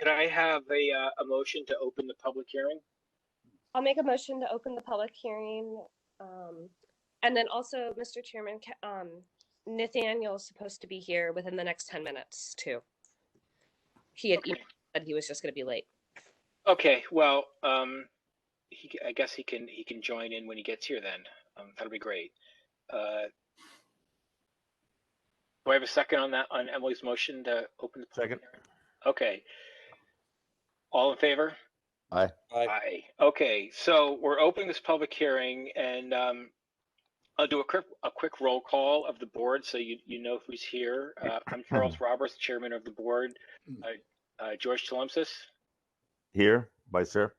Could I have a motion to open the public hearing? I'll make a motion to open the public hearing. And then also, Mr. Chairman, Nathaniel's supposed to be here within the next 10 minutes too. He had said he was just going to be late. Okay, well, I guess he can join in when he gets here then. That'll be great. Do I have a second on Emily's motion to open the public hearing? Okay. All in favor? Aye. Aye. Okay, so we're opening this public hearing, and I'll do a quick roll call of the board so you know who's here. I'm Charles Roberts, chairman of the board. George Tlemcen. Here, Vice Chair.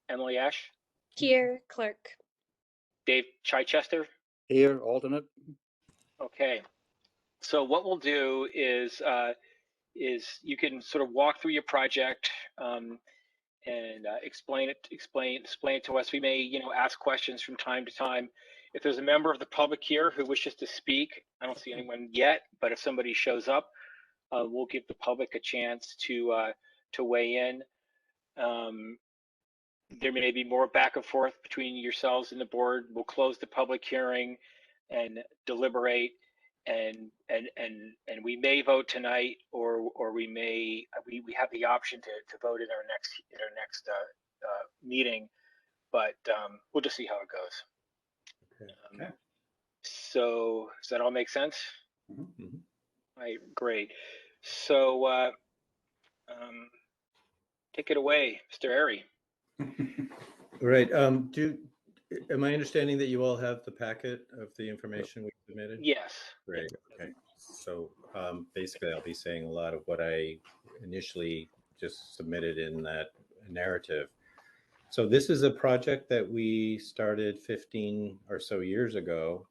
Emily Ash. Here, clerk. Dave Chichester. Here, alternate. Okay. So what we'll do is you can sort of walk through your project and explain it to us. We may, ask questions from time to time. If there's a member of the public here who wishes to speak, I don't see anyone yet, but if somebody shows up, we'll give the public a chance to weigh in. There may be more back and forth between yourselves and the board. We'll close the public hearing and deliberate, and we may vote tonight, or we have the option to vote in our next meeting, but we'll just see how it goes. Okay. So does that all make sense? Mm-hmm. All right, great. So take it away, Mr. Airy. Right. Am I understanding that you all have the packet of the information we submitted? Yes. Great. Okay. So basically, I'll be saying a lot of what I initially just submitted in that narrative. So this is a project that we started 15 or so years ago.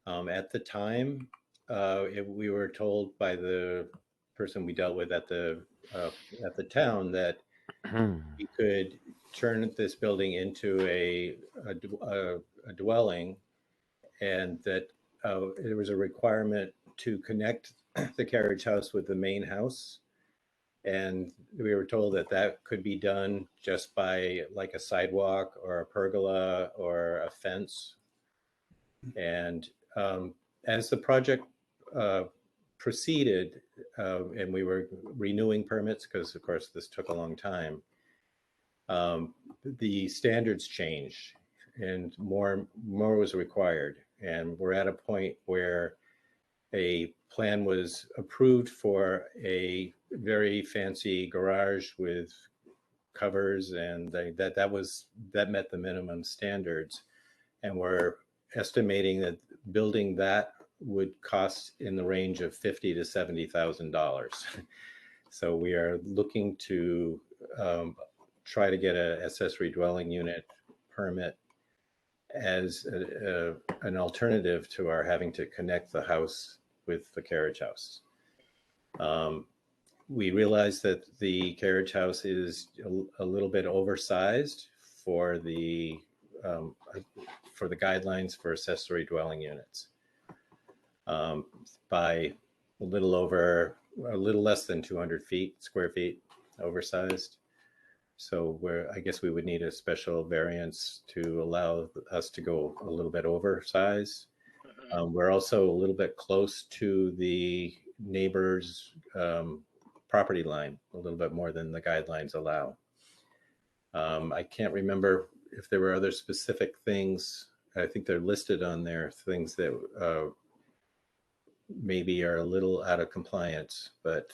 At the time, we were told by the person we dealt with at the town that we could turn this building into a dwelling, and that there was a requirement to connect the carriage house with the main house. And we were told that that could be done just by like a sidewalk or a pergola or a fence. And as the project proceeded, and we were renewing permits, because of course this took a long time, the standards changed and more was required. And we're at a point where a plan was approved for a very fancy garage with covers, and that met the minimum standards. And we're estimating that building that would cost in the range of $50,000 to $70,000. So we are looking to try to get an accessory dwelling unit permit as an alternative to our having to connect the house with the carriage house. We realize that the carriage house is a little bit oversized for the guidelines for accessory dwelling units, by a little less than 200 square feet oversized. So I guess we would need a special variance to allow us to go a little bit oversized. We're also a little bit close to the neighbor's property line, a little bit more than the guidelines allow. I can't remember if there were other specific things. I think they're listed on there, things that maybe are a little out of compliance, but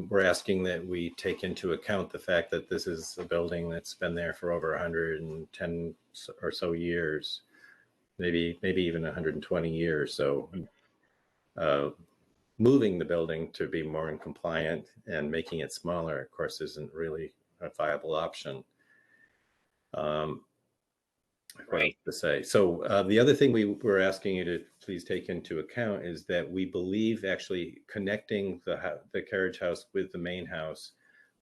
we're asking that we take into account the fact that this is a building that's been there for over 110 or so years, maybe even 120 years. So moving the building to be more in compliant and making it smaller, of course, isn't really a viable option. Right. To say. So the other thing we were asking you to please take into account is that we believe actually connecting the carriage house with the main house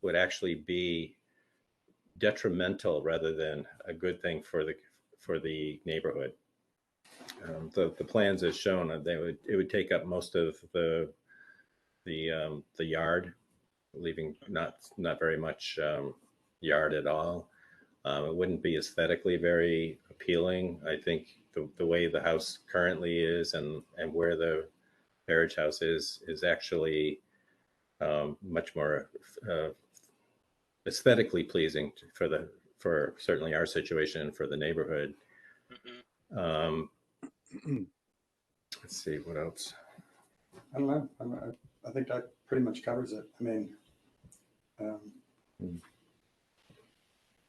would actually be detrimental rather than a good thing for the neighborhood. The plans as shown, it would take up most of the yard, leaving not very much yard at all. It wouldn't be aesthetically very appealing. I think the way the house currently is and where the carriage house is actually much more aesthetically pleasing for certainly our situation and for the neighborhood. Mhm. Let's see what else. I don't know. I think that pretty much covers it. I mean,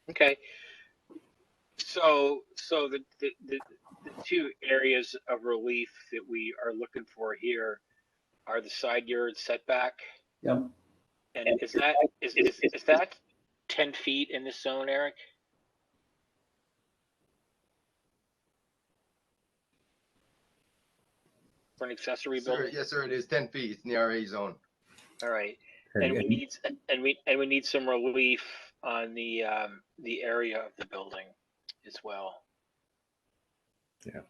Okay. So the two areas of relief that we are looking for here are the side yard setback. yeah, And is that 10 feet in this zone, Eric? For an accessory building? Yes, sir. It is 10 feet. It's in the RA zone. All right. And we need some relief on the area of the building as well. Yeah.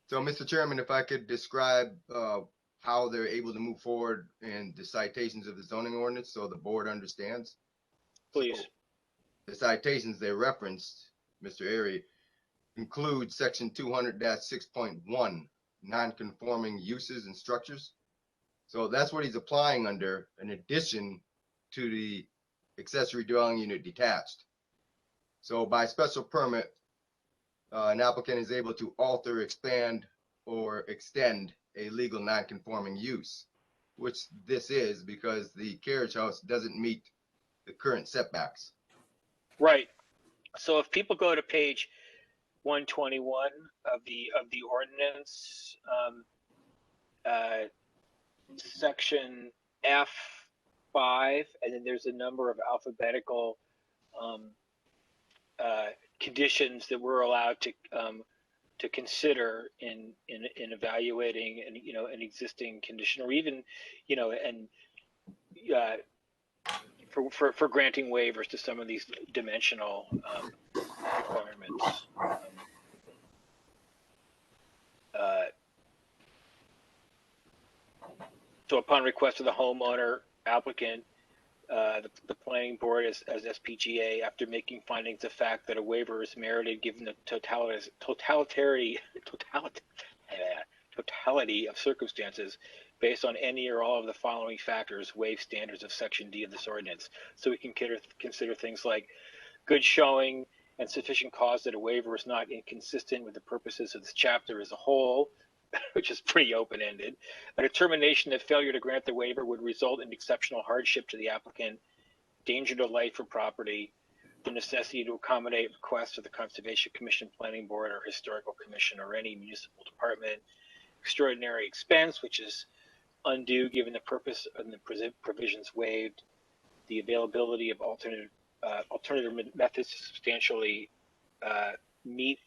So, Mr. Chairman, if I could describe how they're able to move forward in the citations of the zoning ordinance so the board understands. Please. So, the citations they referenced, Mr. Airy, include section 200-6.1, non-conforming uses and structures. So that's what he's applying under, in addition to the accessory dwelling unit detached. So by special permit, an applicant is able to alter, expand, or extend a legal non-conforming use, which this is because the carriage house doesn't meet the current setbacks. Right. So if people go to page 121 of the ordinance, section F5, and then there's a number of alphabetical conditions that we're allowed to consider in evaluating an existing condition, or even for granting waivers to some of these dimensional requirements. So upon request of the homeowner applicant, the planning board as SPGA, after making findings of fact that a waiver is merited given the totality of circumstances based on any or all of the following factors, waive standards of section D of this ordinance. So we can consider things like good showing and sufficient cause that a waiver is not inconsistent with the purposes of this chapter as a whole, which is pretty open-ended. A determination that failure to grant the waiver would result in exceptional hardship to the applicant, danger to life or property, the necessity to accommodate requests of the Conservation Commission, Planning Board, or Historical Commission, or any municipal department, extraordinary expense, which is undue given the purpose and the provisions waived, the availability of alternative methods to substantially meet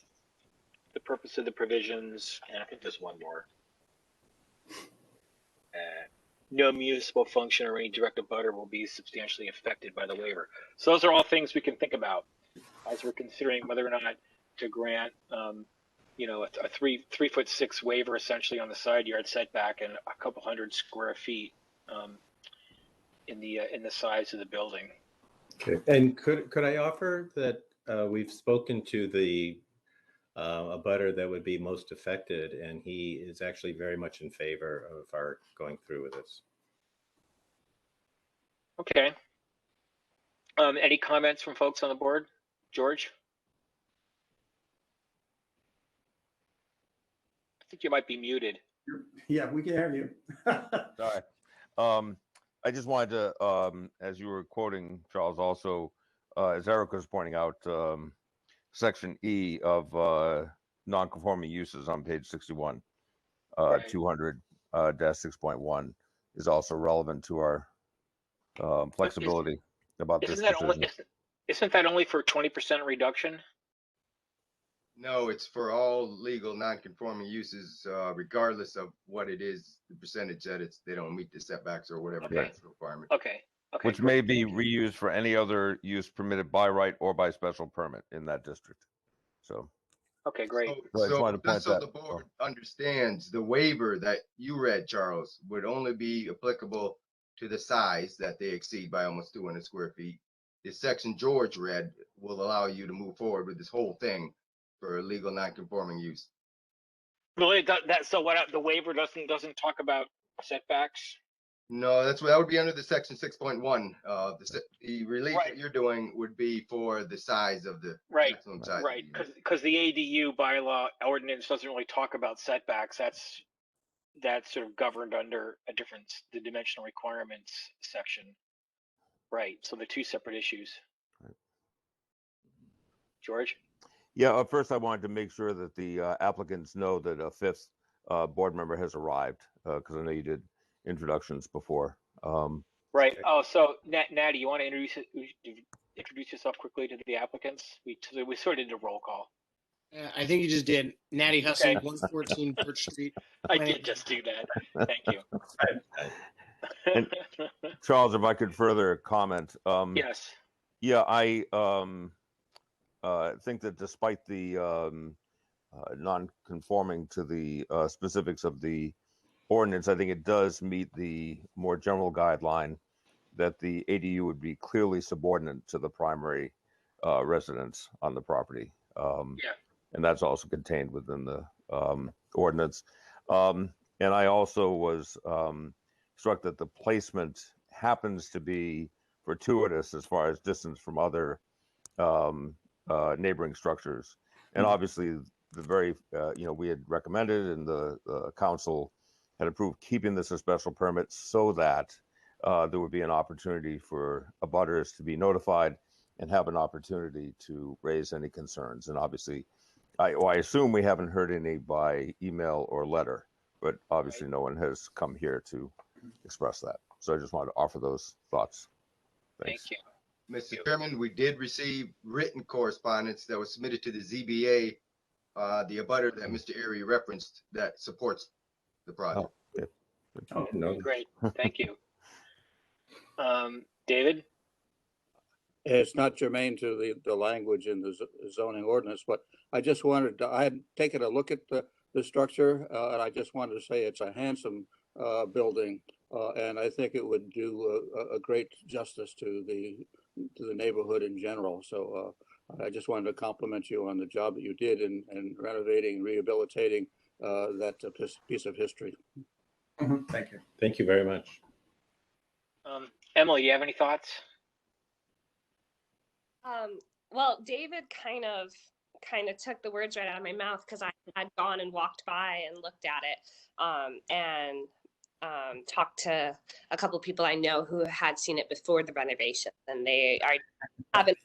the purpose of the provisions, and I think there's one more. No municipal function or any direct abutter will be substantially affected by the waiver. So those are all things we can think about as we're considering whether or not to grant, a 3'6" waiver essentially on the side yard setback and a couple hundred square feet in the size of the building. Okay. And could I offer that we've spoken to the abutter that would be most affected, and he is actually very much in favor of our going through with this. Okay. Any comments from folks on the board? George? I think you might be muted. yeah, we can hear you. Sorry. I just wanted to, as you were quoting, Charles, also, as Eric was pointing out, section E of non-conforming uses on page 61, Right. 200-6.1 is also relevant to our flexibility about this decision. Isn't that only for 20% reduction? No, it's for all legal non-conforming uses, regardless of what it is, the percentage that they don't meet the setbacks or whatever Okay. that's the requirement. Okay. Which may be reused for any other use permitted by right or by special permit in that district. So. Okay, great. So I just wanted to point just so that- the board understands, the waiver that you read, Charles, would only be applicable to the size that they exceed by almost 200 square feet, the section George read will allow you to move forward with this whole thing for a legal non-conforming use. Really, so what the waiver doesn't talk about setbacks? No, that would be under the section 6.1. The relief Right. that you're doing would be for the size of the Right, maximum size. right, because the ADU bylaw ordinance doesn't really talk about setbacks. That's sort of governed under the dimensional requirements section. Right, so they're two separate issues. Right. George? Yeah, first I wanted to make sure that the applicants know that a fifth board member has arrived, because I know you did introductions before. Right. Okay. Oh, so Natty, you want to introduce yourself quickly to the applicants? We sort of did a roll call. I think you just did. Natty Hussey, Okay. 114 Birch Street. I did just do that. Thank you. And Charles, if I could further comment. Yes. Yeah, I think that despite the non-conforming to the specifics of the ordinance, I think it does meet the more general guideline that the ADU would be clearly subordinate to the primary residence on the property. Yeah. And that's also contained within the ordinance. And I also was struck that the placement happens to be fortuitous as far as distance from other neighboring structures. And obviously the very, we had recommended and the council had approved keeping this a special permit so that there would be an opportunity for abutters to be notified and have an opportunity to raise any concerns. And obviously, I assume we haven't heard any by email or letter, but obviously no one has come here to express that. So I just wanted to offer those thoughts. Thanks. Thank you. Mr. Chairman, we did receive written correspondence that was submitted to the ZBA, the abutter that Mr. Erie referenced that supports the project. Oh, okay. Oh, no. Great. Thank you. David? It's not germane to the language in the zoning ordinance, but I just wanted to, I had taken a look at the structure, and I just wanted to say it's a handsome building, and I think it would do a great justice to the neighborhood in general. So I just wanted to compliment you on the job that you did in renovating, rehabilitating that piece of history. Thank you. Thank you very much. Emily, do you have any thoughts? Well, David kind of took the words right out of my mouth because I had gone and walked by and looked at it and talked to a couple of people I know who had seen it before the renovation, and they are having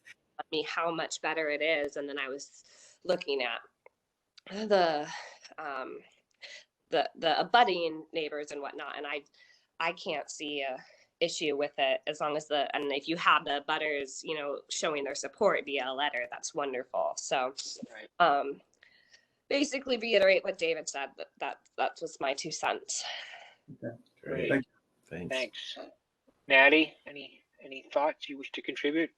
me how much better it is. And then I was looking at the abutting neighbors and whatnot, and I can't see a issue with it as long as and if you have the butters, showing their support via a letter, that's wonderful. So basically reiterate what David said, that was my 2 cents. Okay. Great. Thank you. Thanks. Thanks. Natty, any thoughts you wish to contribute?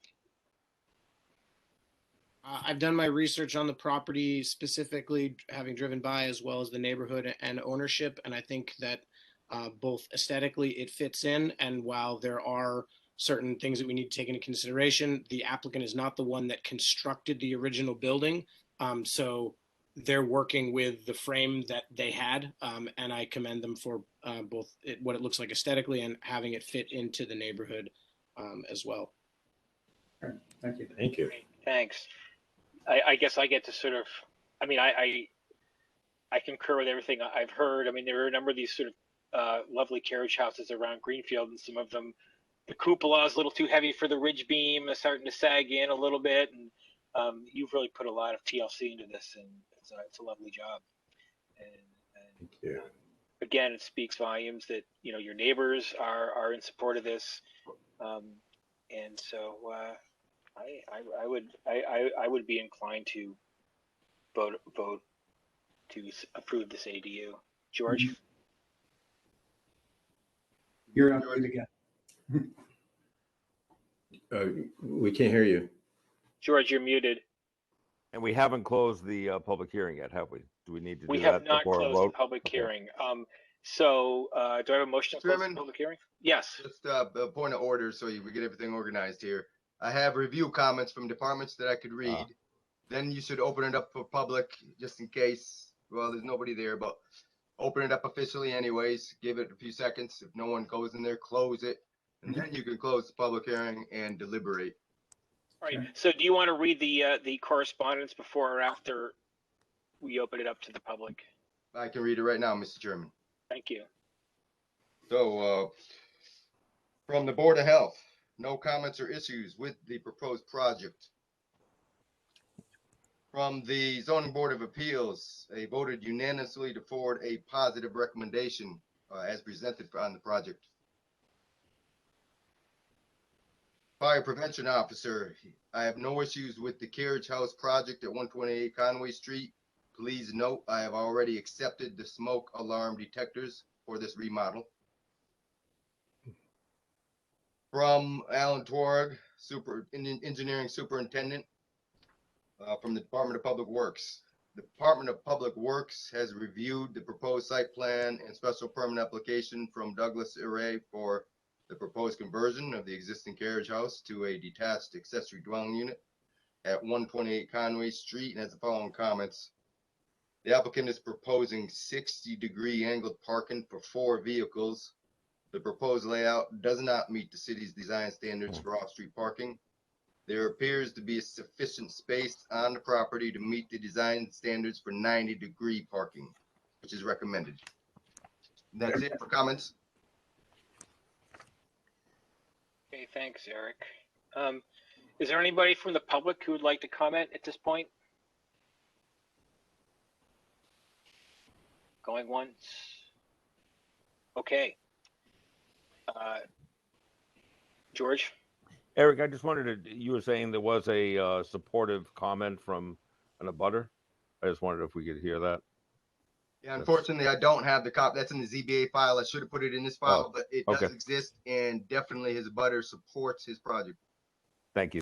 I've done my research on the property, specifically having driven by, as well as the neighborhood and ownership. And I think that both aesthetically it fits in. And while there are certain things that we need to take into consideration, the applicant is not the one that constructed the original building. So they're working with the frame that they had. And I commend them for both what it looks like aesthetically and having it fit into the neighborhood as well. Okay. Thank you. Thank you. Thanks. I guess I get to sort of, I concur with everything I've heard. There are a number of these sort of lovely carriage houses around Greenfield, and some of them, the cupola is a little too heavy for the ridge beam, is starting to sag in a little bit, and you've really put a lot of TLC into this, and it's a lovely job. And Thank you. Again, it speaks volumes that your neighbors are in support of this, and so I would be inclined to vote to approve this ADU. George? You're on mute again. We can't hear you. George, you're muted. And we haven't closed the public hearing yet, have we? Do we need to do We that have not before a closed the vote? public Okay. hearing. So do I have a motion to close the Chairman? public hearing? Yes. Just a point of order so we get everything organized here. I have review comments from departments that I could read. Then you should open it up for public just in case. Well, there's nobody there, but open it up officially anyways. Give it a few seconds. If no one goes in there, close it. And then you can close the public hearing and deliberate. All right. So do you want to read the correspondence before or after we open it up to the public? I can read it right now, Mr. Chairman. Thank you. So, from the Board of Health, no comments or issues with the proposed project. From the Zoning Board of Appeals, they voted unanimously to forward a positive recommendation as presented on the project. Fire Prevention Officer, I have no issues with the carriage house project at 128 Conway Street. Please note, I have already accepted the smoke alarm detectors for this remodel. From Alan Twarg, Engineering Superintendent, from the Department of Public Works. The Department of Public Works has reviewed the proposed site plan and special permit application from Douglas Array for the proposed conversion of the existing carriage house to a detached accessory dwelling unit at 128 Conway Street, and has the following comments. The applicant is proposing 60-degree angled parking for 4 vehicles. The proposed layout does not meet the city's design standards for off-street parking. There appears to be sufficient space on the property to meet the design standards for 90-degree parking, which is recommended. That's it for comments. Okay, thanks, Eric. Is there anybody from the public who would like to comment at this point? Going once? Okay. George? Eric, I just wanted to, you were saying there was a supportive comment from an abutter. I just wondered if we could hear that. Yeah, unfortunately, I don't have the copy. That's in the ZBA file. I should have put it in this file, but it does okay. exist, and definitely his abutter supports his project. Thank you.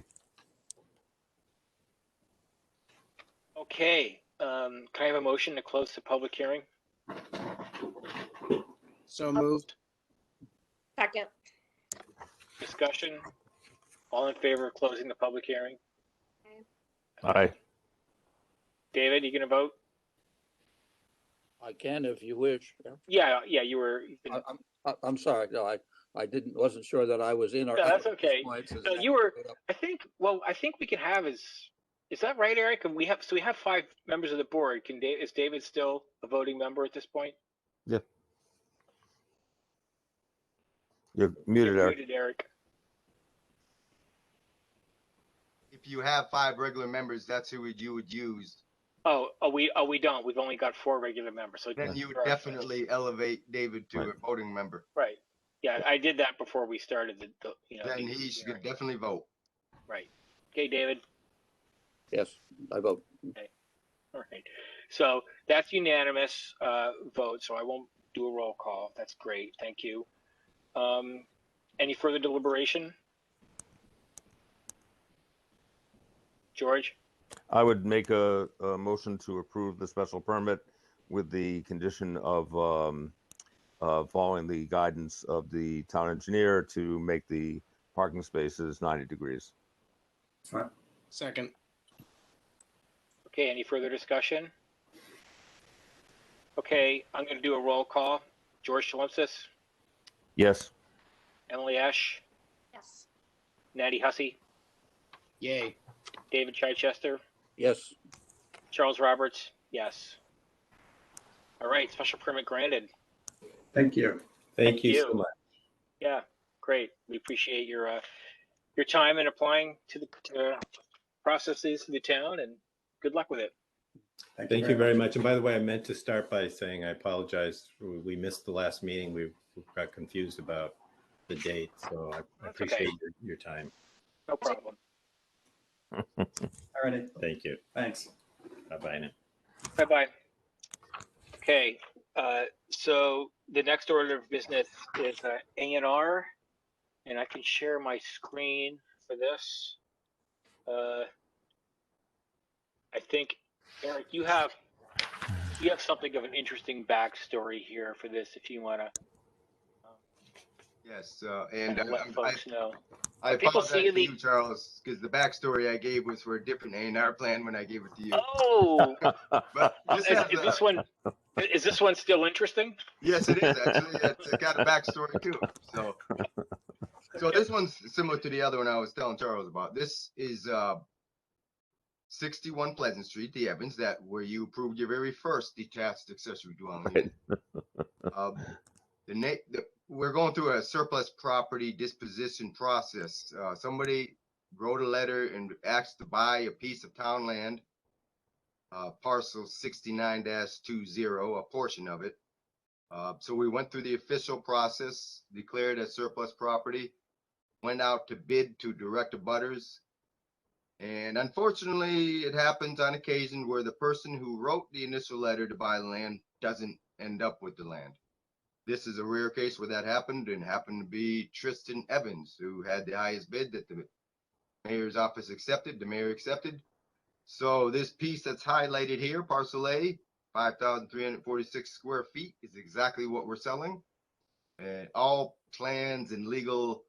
Okay. Can I have a motion to close the public hearing? So moved. Second. Discussion? All in favor of closing the public hearing? Aye. David, you gonna vote? I can if you wish. Yeah, you were. I'm sorry. No, I wasn't sure that I was in or No, out that's at this okay. point, since So I you were, put up- I think we can have is that right, Eric? And we have 5 members of the board. Is David still a voting member at this point? Yeah. You're muted, You're Eric. muted, Eric. If you have 5 regular members, that's who you would use. We don't. We've only got 4 regular members. So Then you would definitely elevate David to a voting member. right. Yeah, I did that before we started Then he should definitely vote. Right. Okay, David. Yes, I vote. All right. So that's unanimous vote. So I won't do a roll call. That's great. Thank you. Any further deliberation? George? I would make a motion to approve the special permit with the condition of following the guidance of the town engineer to make the parking spaces 90 degrees. Fine. Second. Okay, any further discussion? Okay, I'm going to do a roll call. George Shalimsis, Yes. Emily Ash, Yes. Natty Hussey, Yay. David Chichester, Yes. Charles Roberts, yes. All right, special permit granted. Thank you. Thank you so much. Yeah, great. We appreciate your time in applying to the processes of the town, and good luck with it. Thank you very much. And by the way, I meant to start by saying I apologize. We missed the last meeting. We got confused about the date. So I appreciate your time. No problem. All righty. Thank you. Thanks. Bye-bye now. Bye-bye. Okay, so the next order of business is A&R, and I can share my screen for this. I think, Eric, you have you have something of an interesting backstory here for this, if you want to Yes, and let folks know. I People see apologize to the you, Charles, because the backstory I gave was for a different A&R plan when I gave it to you. oh, But this has is this one still interesting? yes, it is actually. It's got a backstory too. So this one's similar to the other one I was telling Charles about. This is 61 Pleasant Street, the Evans, that where you approved your very first detached accessory dwelling unit. We're going through a surplus property disposition process. Somebody wrote a letter and asked to buy a piece of town land, parcel 69-20, a portion of it. So we went through the official process, declared as surplus property, went out to bid to direct abutters. And unfortunately, it happens on occasion where the person who wrote the initial letter to buy the land doesn't end up with the land. This is a rare case where that happened, and happened to be Tristan Evans, who had the highest bid that the mayor's office accepted, the mayor accepted. So this piece that's highlighted here, parcel A, 5,346 square feet, is exactly what we're selling. And all plans and legal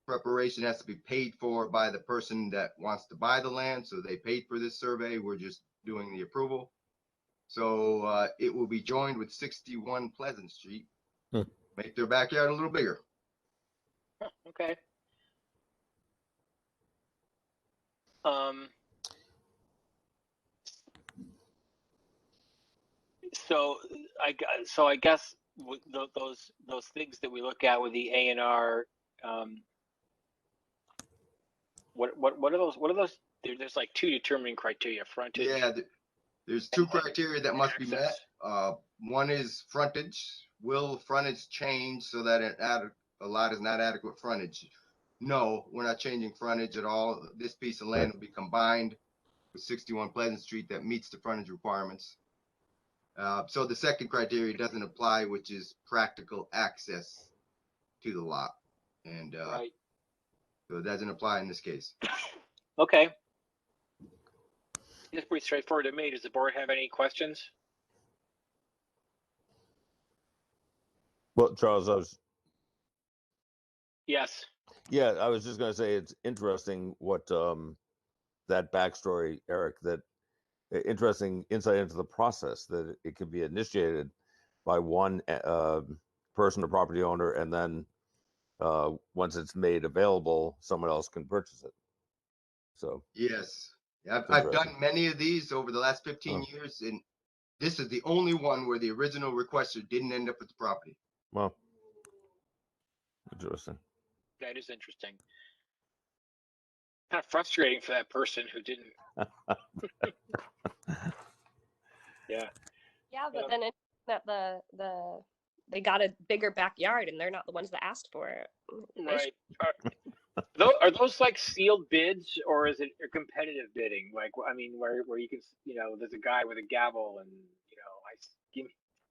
preparation has to be paid for by the person that wants to buy the land. So they paid for this survey. We're just doing the approval. So it will be joined with 61 Pleasant Street. Make their backyard a little bigger. Okay. So I guess those things that we look at with the A&R, what are those? What are those? There's like two determining criteria: frontage. Yeah, there's two criteria that must be met. One is frontage. Will frontage change so that a lot is not adequate frontage? No, we're not changing frontage at all. This piece of land will be combined with 61 Pleasant Street that meets the frontage requirements. So the second criteria doesn't apply, which is practical access to the lot. And right. So it doesn't apply in this case. Okay. It's pretty straightforward to me. Does the board have any questions? Well, Charles, Yes. yeah, I was just going to say it's interesting what that backstory, Eric, that interesting insight into the process, that it can be initiated by one person or property owner, and then once it's made available, someone else can purchase it. So yes, I've done many of these over the last 15 years, and this is the only one where the original requester didn't end up with the property. Well, interesting. That is interesting. Kind of frustrating for that person who didn't. Yeah. Yeah, but then it's that they got a bigger backyard and they're not the ones that asked for it. Right. Are those like sealed bids, or is it a competitive bidding? Like, I mean, where you can, there's a guy with a gavel and,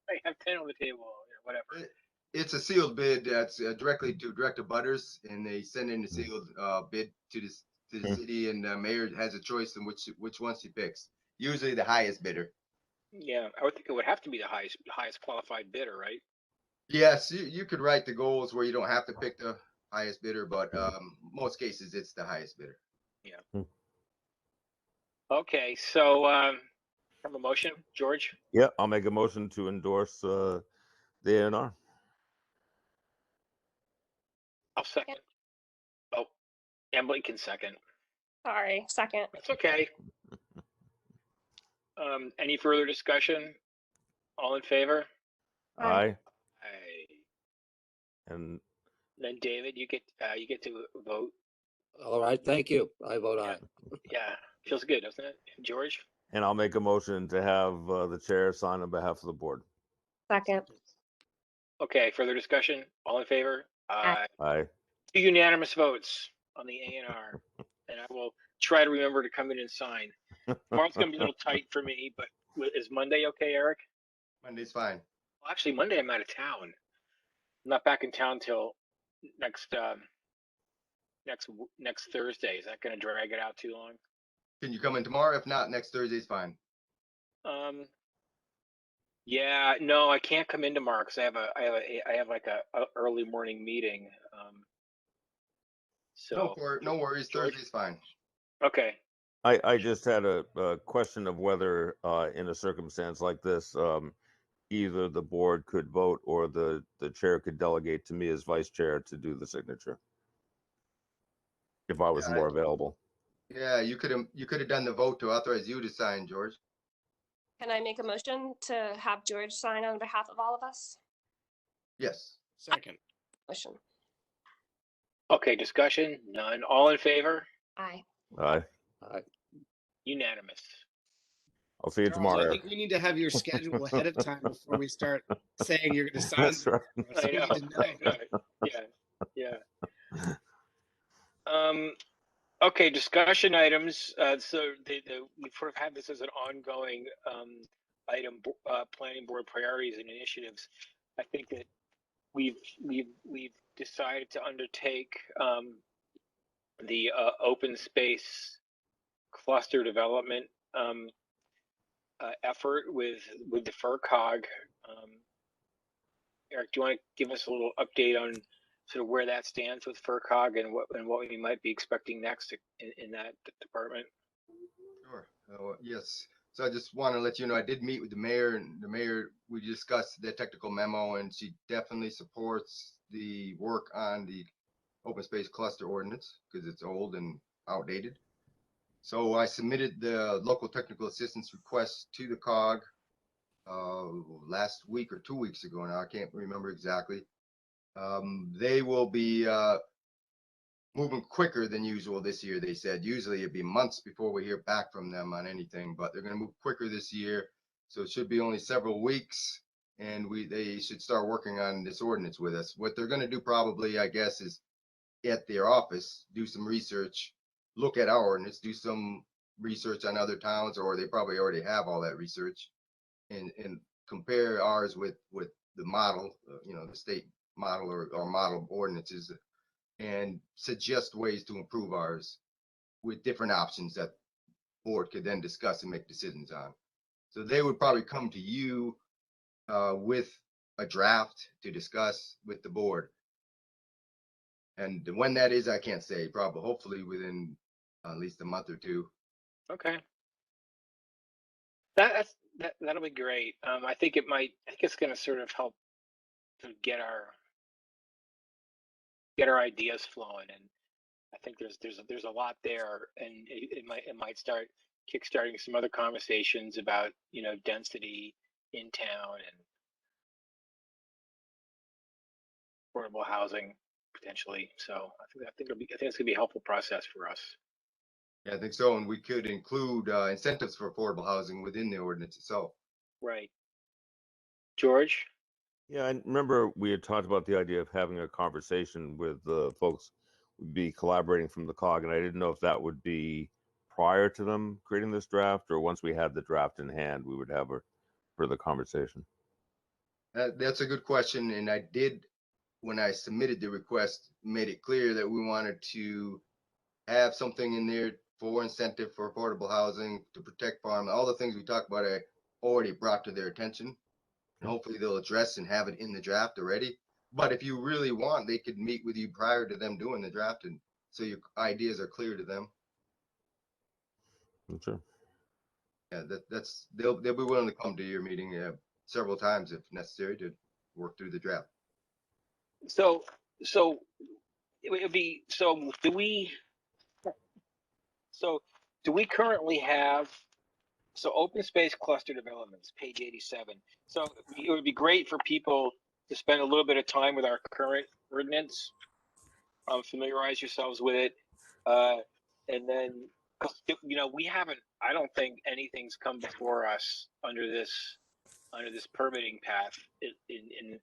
I have 10 on the table, whatever. It's a sealed bid that's directly to direct abutters, and they send in the sealed bid to the city, and the mayor has a choice in which ones he picks. Usually the highest bidder. Yeah, I would think it would have to be the highest qualified bidder, right? Yes, you could write the goals where you don't have to pick the highest bidder, but most cases it's the highest bidder. Yeah. Okay, so have a motion, George? Yeah, I'll make a motion to endorse the A&R. I'll second. Oh, Emily can second. Sorry, second. That's okay. Any further discussion? All in favor? Aye. Aye. And then David, you get to vote. All right, thank you. I vote aye. Yeah, feels good, doesn't it, George? And I'll make a motion to have the chair sign on behalf of the board. Second. Okay, further discussion? All in favor? Aye. Aye. 2 unanimous votes on the A&R, and I will try to remember to come in and sign. Tomorrow's gonna be a little tight for me, but is Monday okay, Eric? Monday's fine. Well, actually, Monday I'm out of town. I'm not back in town till next Thursday. Is that gonna drag it out too long? Can you come in tomorrow? If not, next Thursday's fine. Yeah, no, I can't come in tomorrow because I have like a early morning meeting. So No worries. George? Thursday's fine. Okay. I just had a question of whether, in a circumstance like this, either the board could vote or the chair could delegate to me as vice chair to do the signature if I was Yeah, more available. Yeah, you could have done the vote to authorize you to sign, George. Can I make a motion to have George sign on behalf of all of us? Yes. Second. Motion. Okay, discussion? None. All in favor? Aye. Aye. Unanimous. I'll see you Charles, tomorrow, I Eric. think we need to have your schedule ahead of time before we start saying you're going to sign. That's right. So I we know. need to know. Yeah. Okay, discussion items. So we've sort of had this as an ongoing item, planning board priorities and initiatives. I think that we've decided to undertake the open space cluster development effort with the FERCog. Eric, do you want to give us a little update on sort of where that stands with FERCog and what we might be expecting next in that department? Sure. Yes. So I just want to let you know I did meet with the mayor, and the mayor, we discussed the technical memo, and she definitely supports the work on the open space cluster ordinance because it's old and outdated. So I submitted the local technical assistance request to the COG last week or 2 weeks ago now. I can't remember exactly. They will be moving quicker than usual this year, they said. Usually it'd be months before we hear back from them on anything, but they're going to move quicker this year. So it should be only several weeks, and they should start working on this ordinance with us. What they're going to do probably, I guess, is at their office, do some research, look at our ordinance, do some research on other towns, or they probably already have all that research, and compare ours with the model, the state model or model ordinances, and suggest ways to improve ours with different options that board could then discuss and make decisions on. So they would probably come to you with a draft to discuss with the board. And when that is, I can't say. Probably, hopefully within at least a month or two. Okay. That'll be great. I think it's going to sort of help to get our ideas flowing, and I think there's a lot there, and it might start kickstarting some other conversations about density in town and affordable housing potentially. So I think it's gonna be a helpful process for us. Yeah, I think so, and we could include incentives for affordable housing within the ordinance itself. Right. George? Yeah, I remember we had talked about the idea of having a conversation with the folks would be collaborating from the COG, and I didn't know if that would be prior to them creating this draft, or once we had the draft in hand, we would have a further conversation. That's a good question, and I did, when I submitted the request, made it clear that we wanted to have something in there for incentive for affordable housing, to protect farm, all the things we talked about I already brought to their attention. And hopefully they'll address and have it in the draft already. But if you really want, they could meet with you prior to them doing the draft, and so your ideas are clear to them. Sure. Yeah, they'll be willing to come to your meeting several times if necessary to work through the draft. So it would be, do we currently have, open space cluster developments, page 87. So it would be great for people to spend a little bit of time with our current ordinance, familiarize yourselves with it, and then, we haven't, I don't think anything's come before us under this permitting path in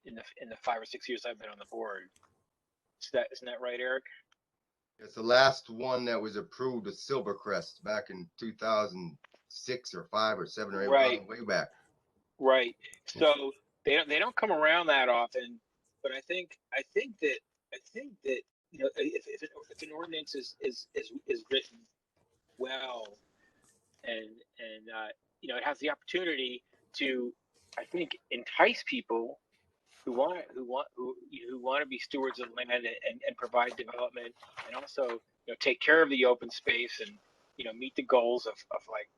the 5 or 6 years I've been on the board. Isn't that right, Eric? It's the last one that was approved with Silvercrest back in 2006 or 5 or 7 or 8, right, way back. Right. So they don't come around that often, but I think that if an ordinance is written well and it has the opportunity to I think, entice people who want to be stewards of land and provide development, and also take care of the open space and meet the goals of like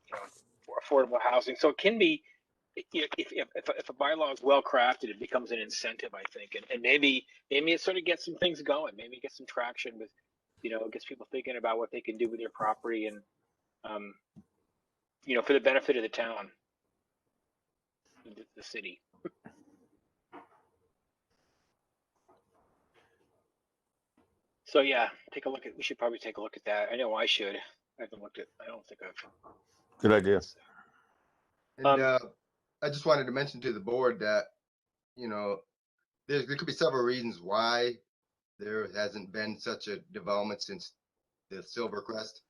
affordable housing. So it can be, if a bylaw is well crafted, it becomes an incentive, I think, and maybe it sort of gets some things going. Maybe it gets some traction with, it gets people thinking about what they can do with their property and for the benefit of the town, the city. So yeah, we should probably take a look at that. I know I should. I haven't looked at. I don't think I've. Good idea. And I just wanted to mention to the board that, there could be several reasons why there hasn't been such a development since the Silvercrest.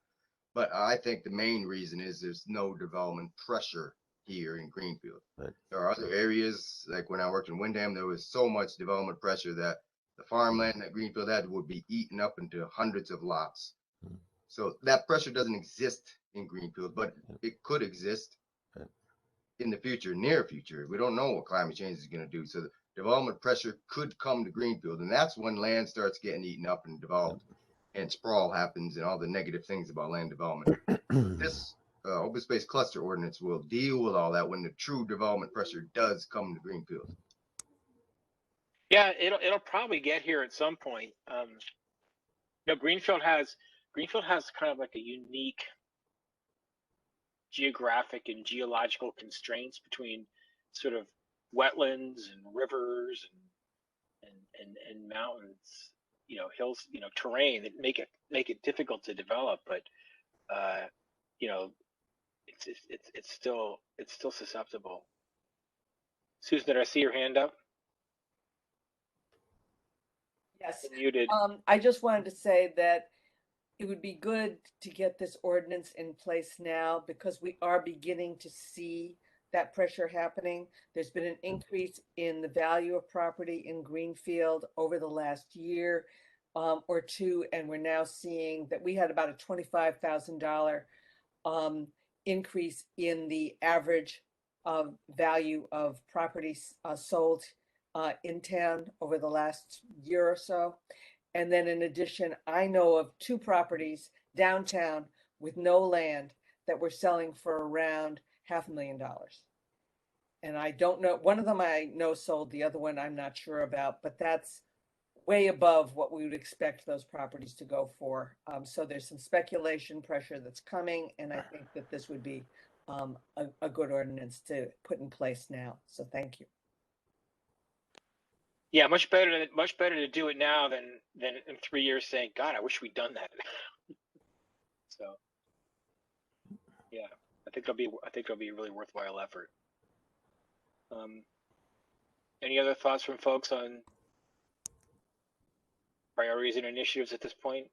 But I think the main reason is there's no development pressure here in Greenfield. Right. There are other areas, like when I worked in Windham, there was so much development pressure that the farmland that Greenfield had would be eaten up into hundreds of lots. So that pressure doesn't exist in Greenfield, but it could exist in the future, near future. We don't know what climate change is going to do. So the development pressure could come to Greenfield, and that's when land starts getting eaten up and developed, and sprawl happens and all the negative things about land development. This open space cluster ordinance will deal with all that when the true development pressure does come to Greenfield. Yeah, it'll probably get here at some point. Greenfield has kind of like a unique geographic and geological constraints between sort of wetlands and rivers and mountains, hills, terrain that make it difficult to develop. But it's still susceptible. Susan, did I see your hand up? Yes. Muted. I just wanted to say that it would be good to get this ordinance in place now because we are beginning to see that pressure happening. There's been an increase in the value of property in Greenfield over the last year or two, and we're now seeing that we had about a $25,000 increase in the average value of properties sold in town over the last year or so. And then in addition, I know of 2 properties downtown with no land that we're selling for around $500,000. And I don't know, one of them I know sold, the other one I'm not sure about, but that's way above what we would expect those properties to go for. So there's some speculation pressure that's coming, and I think that this would be a good ordinance to put in place now. So thank you. Yeah, much better to do it now than in 3 years saying, God, I wish we'd done that. So yeah, I think it'll be a really worthwhile effort. Any other thoughts from folks on priorities and initiatives at this point?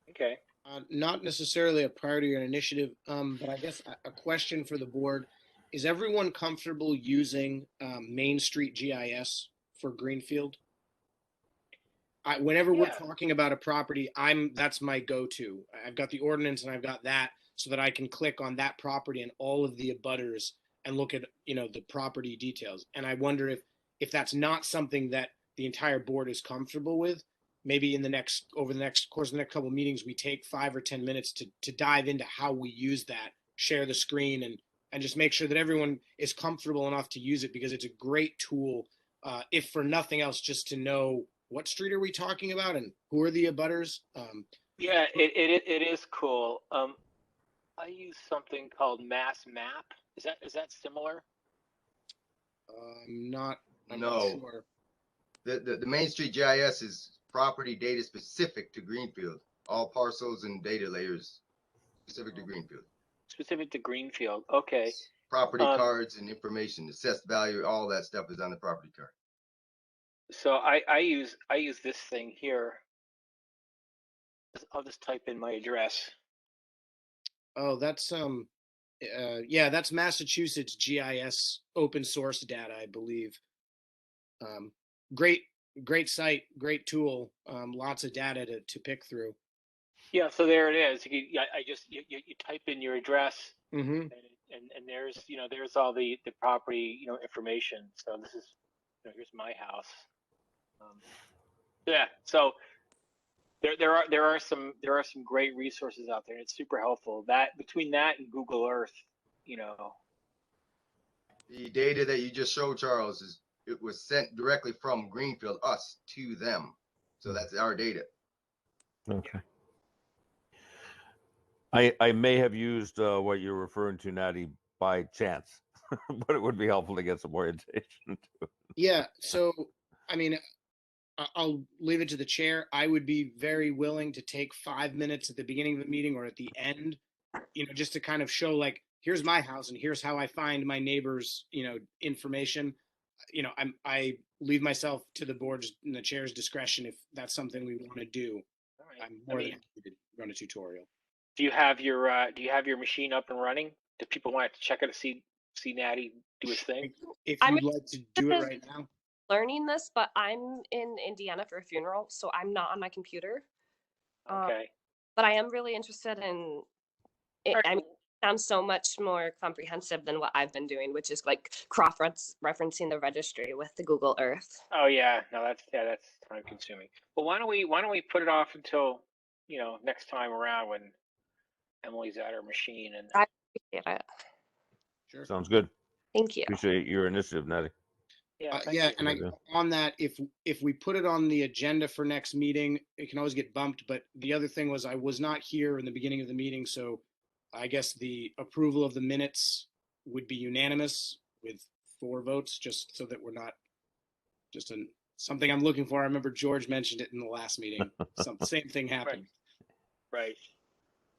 Okay. Not necessarily a priority or an initiative, but I guess a question for the board. Is everyone comfortable using Main Street GIS for Greenfield? Whenever we're talking about a property, that's my go-to. I've got the ordinance and I've got that so that I can click on that property and all of the abutters and look at the property details. And I wonder if that's not something that the entire board is comfortable with. Maybe over the next course of the next couple of meetings, we take 5 or 10 minutes to dive into how we use that, share the screen, and just make sure that everyone is comfortable enough to use it, because it's a great tool, if for nothing else, just to know what street are we talking about and who are the abutters. Yeah, it is cool. I use something called Mass Map. Is that similar? I'm not No. sure. The Main Street GIS is property data specific to Greenfield. All parcels and data layers specific to Greenfield. Specific to Greenfield. Okay. Property cards and information, assessed value, all that stuff is on the property card. So I use this thing here. I'll just type in my address. Oh, that's that's Massachusetts GIS open source data, I believe. Great site, great tool. Lots of data to pick through. Yeah, so there it is. You type in your address, Mm-hmm. and and there's there's all the property information. So this is here's my house. Yeah, so there are some great resources out there, and it's super helpful. That between that and Google Earth, The data that you just showed, Charles, it was sent directly from Greenfield, us, to them. So that's our data. Okay. I may have used what you're referring to, Natty, by chance, but it would be helpful to get some orientation. Yeah. So, I mean, I'll leave it to the chair. I would be very willing to take 5 minutes at the beginning of the meeting or at the end, just to kind of show like, here's my house and here's how I find my neighbor's, information. I leave myself to the board's and the chair's discretion if that's something we want to do. all right. I'm more than happy to run a tutorial. Do you have your machine up and running? Do people want to check it to see Natty do his thing? If I'm you'd like to do it right now. Learning this, but I'm in Indiana for a funeral, so I'm not on my computer. Okay. But I am really interested in it. Alright. I mean, it sounds so much more comprehensive than what I've been doing, which is like cross-referencing the registry with the Google Earth. Oh yeah, no, that's time consuming. But why don't we put it off until next time around when Emily's at her machine and I appreciate it. Sure. Sounds good. Thank you. Appreciate your initiative, Natty. yeah, thank Yeah, you. and on that, if we put it on the agenda for next meeting, it can always get bumped. But the other thing was I was not here in the beginning of the meeting, so I guess the approval of the minutes would be unanimous with 4 votes, just so that we're not just something I'm looking for. I remember George mentioned it in the last meeting. Same thing happened. Right.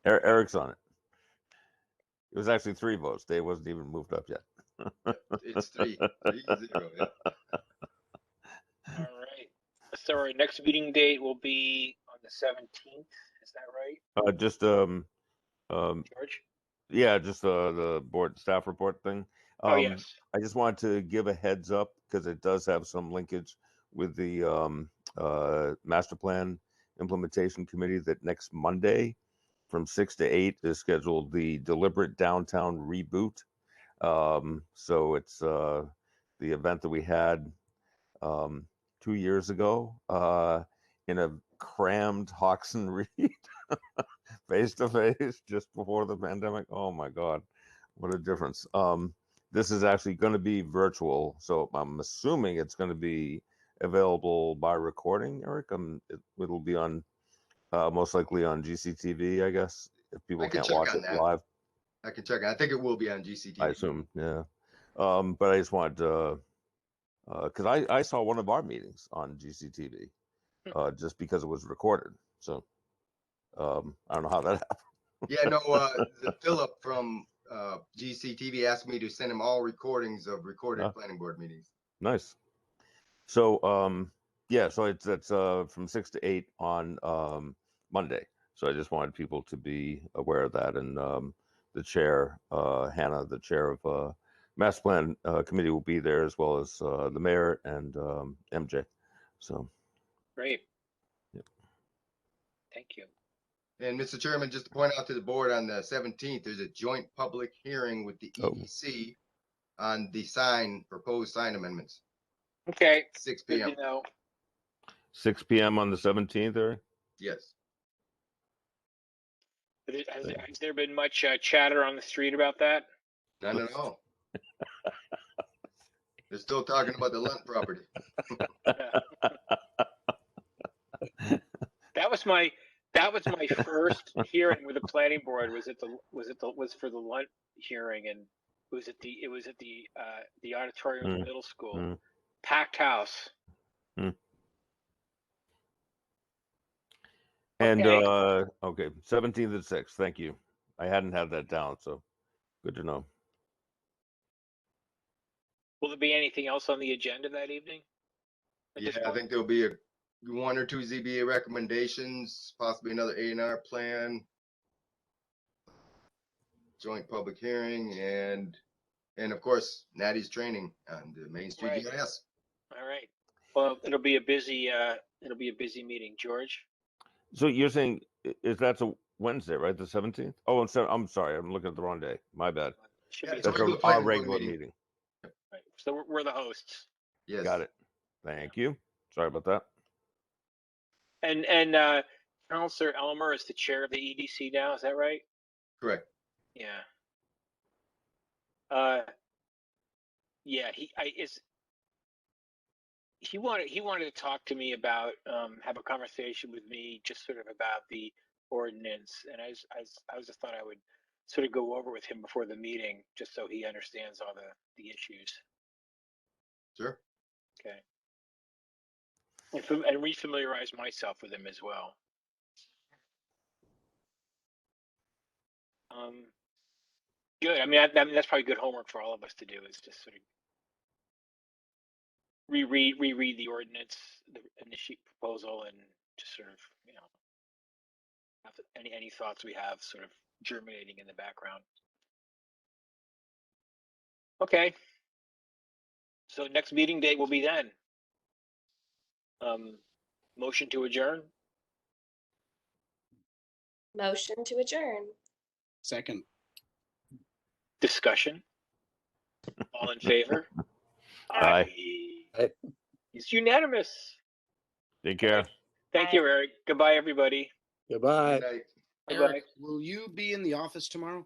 Eric's on it. It was actually 3 votes. Dave wasn't even moved up yet. It's 3-0. Yeah. All right. So our next meeting date will be on the 17th. Is that right, Just George? yeah, just the board staff report thing. Oh yes. I just wanted to give a heads up because it does have some linkage with the master plan implementation committee that next Monday from 6 to 8 is scheduled the deliberate downtown reboot. So it's the event that we had 2 years ago in a crammed Hawkson Reed face to face just before the pandemic. Oh my God, what a difference. This is actually going to be virtual, so I'm assuming it's going to be available by recording, Eric. It'll be on most likely on GCTV, I guess, if people can't watch it live. I can check. I think it will be on GCTV. I assume, yeah. But I just wanted to, because I saw one of our meetings on GCTV just because it was recorded. So I don't know how that happened. Yeah, no, Philip from GCTV asked me to send him all recordings of recorded planning board meetings. Nice. So yeah, so it's from 6 to 8 on Monday. So I just wanted people to be aware of that. And the chair, Hannah, the chair of Master Plan Committee, will be there, as well as the mayor and MJ. So Great. Yep. Thank you. And Mr. Chairman, just to point out to the board, on the 17th, there's a joint public hearing with the EDC on the proposed sign amendments. Okay. 6 Good p.m. to know. 6 p.m. on the 17th, Eric? Yes. Has there been much chatter on the street about that? None at all. They're still talking about the Lunt property. That was my first hearing with the planning board. Was for the Lunt hearing, and it was at the auditorium of the middle school. Packed house. And Okay. okay, 17th at 6. Thank you. I hadn't had that down, so good to know. Will there be anything else on the agenda that evening? Yeah, I think there'll be 1 or 2 ZBA recommendations, possibly another A&R plan, joint public hearing, and of course, Natty's training on the Main Street Right. GIS. All right. Well, it'll be a busy meeting, George. So you're saying that's a Wednesday, right? The 17th? Oh, I'm sorry. I'm looking at the wrong day. My bad. Should Yeah, be it's a That's regular our planning board regular meeting. meeting. right. So we're the hosts. Yes. Got it. Thank you. Sorry about that. And Counselor Elmer is the chair of the EDC now. Is that right? Correct. Yeah. Yeah. He wanted to talk to me about have a conversation with me just sort of about the ordinance, and I just thought I would sort of go over with him before the meeting just so he understands all the issues. Sure. Okay. And refamiliarize myself with him as well. Good. I mean, that's probably good homework for all of us to do, is just sort of reread the ordinance, the initiate proposal, and just sort of, have any thoughts we have sort of germinating in the background. Okay. So next meeting date will be then. Motion to adjourn. Motion to adjourn. Second. Discussion. All in favor? Aye. Aye. It's unanimous. Take care. Thank you, Eric. Goodbye, everybody. Goodbye. Good night. Bye-bye. Eric, will you be in the office tomorrow?